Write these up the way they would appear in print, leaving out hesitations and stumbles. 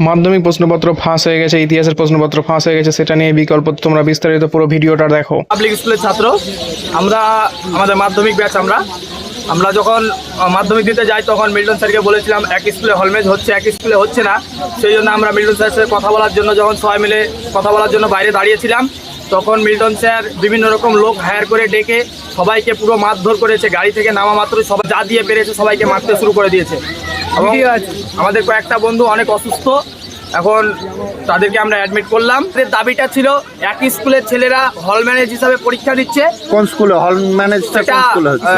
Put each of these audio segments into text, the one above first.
মাধ্যমিক প্রশ্নপত্র ফাঁস হয়ে গেছে, ইতিহাসের প্রশ্নপত্র ফাঁস হয়ে গেছে, সেটা নিয়ে বিকল্প তোমরা বিস্তারিত পুরো ভিডিওটা দেখো। পাবলিক স্কুলের ছাত্র আমরা, আমাদের মাধ্যমিক ব্যাচ। আমরা যখন মাধ্যমিক দিতে যাই তখন মিল্টন স্যারকে বলেছিলাম এক স্কুলে হলমেজ হচ্ছে, এক স্কুলে হচ্ছে না। সেই জন্য আমরা মিল্টন স্যারের সাথে কথা বলার জন্য যখন সবাই মিলে কথা বলার জন্য বাইরে দাঁড়িয়েছিলাম, তখন মিল্টন স্যার বিভিন্ন রকম লোক হায়ার করে ডেকে সবাইকে পুরো মারধর করেছে। গাড়ি থেকে নামা মাত্র সবাই যা দিয়ে পেরেছে সবাইকে মারতে শুরু করে দিয়েছে। এবং আমাদের কয়েকটা বন্ধু অনেক অসুস্থ, এখন তাদেরকে আমরা অ্যাডমিট করলাম। দাবিটা ছিল একই স্কুলের ছেলেরা হল ম্যানেজ হিসাবে পরীক্ষা দিচ্ছে। কোন স্কুলে হল ম্যানেজটা কোন স্কুলে হচ্ছে?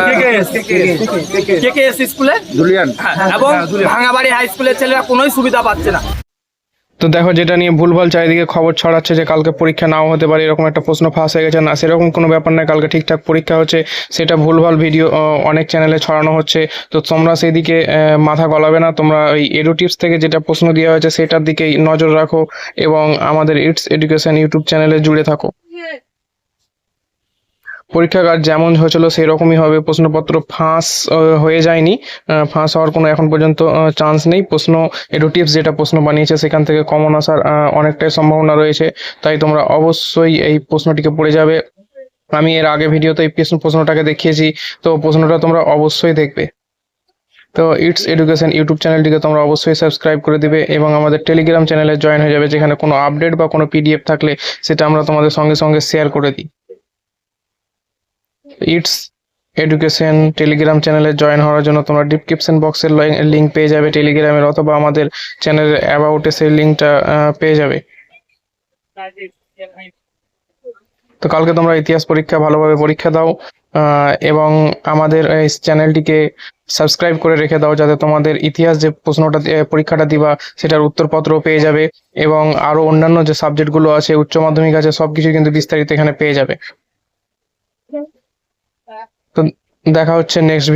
কেকেএস স্কুলে ধুলিয়ান। এবং ভাঙাবাড়ি হাই স্কুলের ছেলেরা কোনোই সুবিধা পাচ্ছে না। তো দেখো, যেটা নিয়ে ভুলভাল চারিদিকে খবর ছড়াচ্ছে যে কালকে পরীক্ষা নাও হতে পারে, এরকম একটা প্রশ্ন ফাঁস হয়ে গেছে। না, সেরকম কোনো ব্যাপার নয়, কালকে ঠিকঠাক পরীক্ষা হচ্ছে। সেটা ভুলভাল ভিডিও অনেক চ্যানেলে ছড়ানো হচ্ছে। তো তোমরা সেই দিকে মাথা গলাবে না, তোমরা ওই এডুটিপস থেকে যেটা প্রশ্ন দেওয়া হয়েছে সেটার দিকেই নজর রাখো এবং আমাদের ইটস এডুকেশন ইউটিউব চ্যানেলে জুড়ে থাকো। পরীক্ষাগার যেমন হয়েছিল সেই রকমই হবে। প্রশ্নপত্র ফাঁস হয়ে যায়নি, ফাঁস হওয়ার কোনো এখন পর্যন্ত চান্স নেই। প্রশ্ন এডুটিপস যেটা প্রশ্ন বানিয়েছে সেখান থেকে কমন আসার অনেকটাই সম্ভাবনা রয়েছে, তাই তোমরা অবশ্যই এই প্রশ্নটিকে পড়ে যাবে। আমি এর আগে ভিডিওতে এই প্রশ্নটাকে দেখিয়েছি, তো প্রশ্নটা তোমরা অবশ্যই দেখবে। তো ইটস এডুকেশন ইউটিউব চ্যানেলটিকে তোমরা অবশ্যই সাবস্ক্রাইব করে দিবে এবং আমাদের টেলিগ্রাম চ্যানেলে জয়েন হয়ে যাবে, যেখানে কোনো আপডেট বা কোনো পিডিএফ থাকলে সেটা আমরা তোমাদের সঙ্গে সঙ্গে শেয়ার করে দিই। ইটস এডুকেশন টেলিগ্রাম চ্যানেলে জয়েন হওয়ার জন্য তোমরা ডিসক্রিপশন বক্সের লিঙ্ক পেয়ে যাবে টেলিগ্রামের, অথবা আমাদের চ্যানেলের অ্যাবাউটে সেই লিঙ্কটা পেয়ে যাবে। তো কালকে তোমরা ইতিহাস পরীক্ষা ভালোভাবে পরীক্ষা দাও এবং আমাদের এই চ্যানেলটিকে সাবস্ক্রাইব করে রেখে দাও, যাতে তোমাদের ইতিহাস যে প্রশ্নটা পরীক্ষাটা দিবা সেটার উত্তরপত্র পেয়ে যাবে এবং আরো অন্যান্য যে সাবজেক্টগুলো আছে, উচ্চ মাধ্যমিক আছে, সবকিছু কিন্তু বিস্তারিত এখানে পেয়ে যাবে। তো দেখা হচ্ছে নেক্সট